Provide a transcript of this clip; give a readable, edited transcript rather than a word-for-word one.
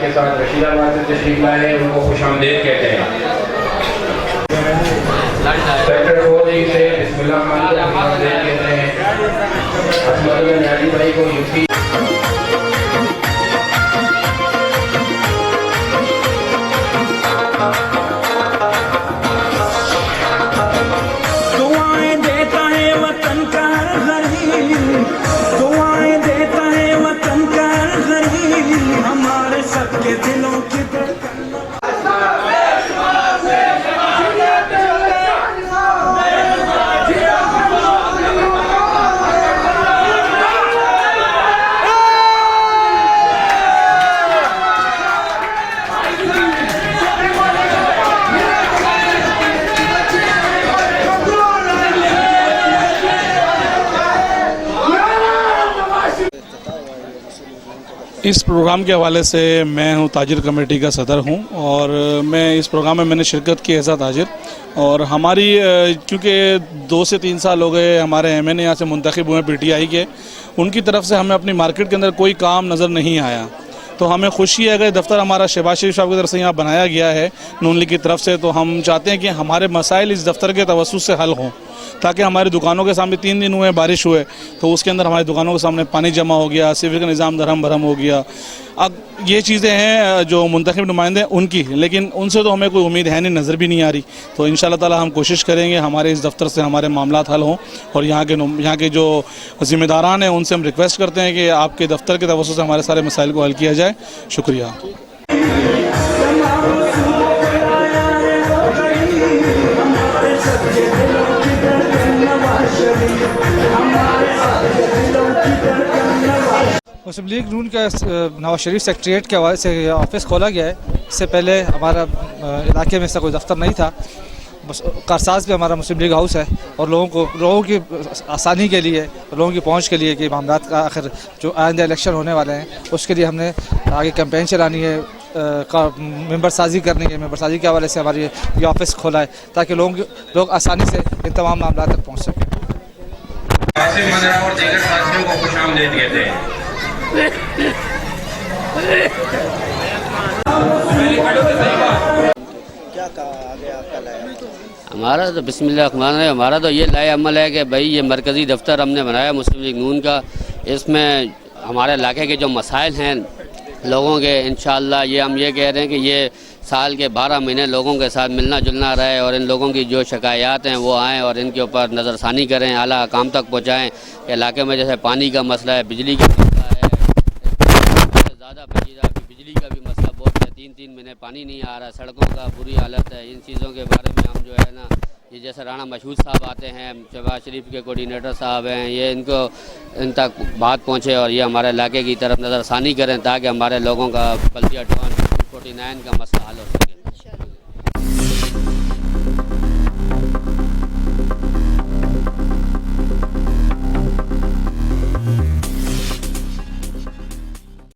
के साथ रशीदाबाद से तशरीफ लाए हैं, उनको खुशामदीद कहते हैं। सेक्टर 4 से बिस्मिल्लाह खुशामदीद कहते हैं। भाई को यूपी इस प्रोग्राम के हवाले से मैं हूं ताजिर कमेटी का सदर हूं और मैं इस प्रोग्राम में मैंने शिरकत की ऐसा ताजिर और हमारी क्योंकि 2 से 3 साल हो गए हमारे MNA यहाँ से मुंतखब हुए PTI के, उनकी तरफ से हमें अपनी मार्केट के अंदर कोई काम नज़र नहीं आया। तो हमें खुशी है कि दफ्तर हमारा शहबाज शरीफ साहब की तरफ से यहाँ बनाया गया है नून लीग की तरफ से। तो हम चाहते हैं कि हमारे मसाइल इस दफ्तर के तवस्सुस से हल हों, ताकि हमारी दुकानों के सामने 3 दिन हुए बारिश हुए तो उसके अंदर हमारी दुकानों के सामने पानी जमा हो गया, सिविल का निज़ाम दरहम भरम हो गया। अब ये चीज़ें हैं जो मुंतखब नुमाइंदे उनकी, लेकिन उनसे तो हमें कोई उम्मीद है नहीं, नज़र भी नहीं आ रही। तो इंशाअल्लाह ताला हम कोशिश करेंगे हमारे इस दफ्तर से हमारे मामलात हल हों और यहाँ के जो ज़िम्मेदारान हैं उनसे हम रिक्वेस्ट करते हैं कि आपके दफ्तर के तवज्जुह से हमारे सारे मसाइल को हल किया जाए। शुक्रिया। मुस्लिम लीग नून का नवाज शरीफ सेक्रेटरीट के हवाले से ऑफिस खोला गया है। इससे पहले हमारा इलाके में इसका कोई दफ्तर नहीं था। बस कारसाज पे हमारा मुस्लिम लीग हाउस है और लोगों की आसानी के लिए, लोगों की पहुंच के लिए कि मामलात का आखिर जो आइंदा इलेक्शन होने वाले हैं उसके लिए हमने आगे कैंपेन चलानी है, मेंबर साजी करनी है। मेंबर साजी के हवाले से हमारी ये ऑफिस खोला है ताकि लोग आसानी से इन तमाम मामला तक पहुँच सकें। और दीगर साथियों को खुशामदीद कहते हैं। क्या कहा आगे आपका लाया? हमारा तो बिस्मिल्लाह, हमारा तो ये लाए अमल है कि भाई ये मरकज़ी दफ्तर हमने बनाया मुस्लिम लीग नून का। इसमें हमारे इलाके के जो मसाइल हैं लोगों के, इंशाअल्लाह ये हम ये कह रहे हैं कि ये साल के 12 महीने लोगों के साथ मिलना जुलना रहे और इन लोगों की जो शिकायत हैं वो आएँ और इनके ऊपर नज़रसानी करें, आला काम तक पहुँचाएँ। इलाके में जैसे पानी का मसला है, बिजली का मसला है, ज़्यादा बिजली का भी मसला बहुत है, 3-3 महीने पानी नहीं आ रहा, सड़कों का बुरी हालत है। इन चीज़ों के बारे में हम जो है ना, ये जैसे राणा मशहूद साहब आते हैं, शहबाज शरीफ के कोऑर्डिनेटर साहब हैं, ये इन तक बात पहुँचे और ये हमारे इलाके की तरफ नज़रसानी करें ताकि हमारे लोगों का बल्दिया 49 का मसला हल हो सके।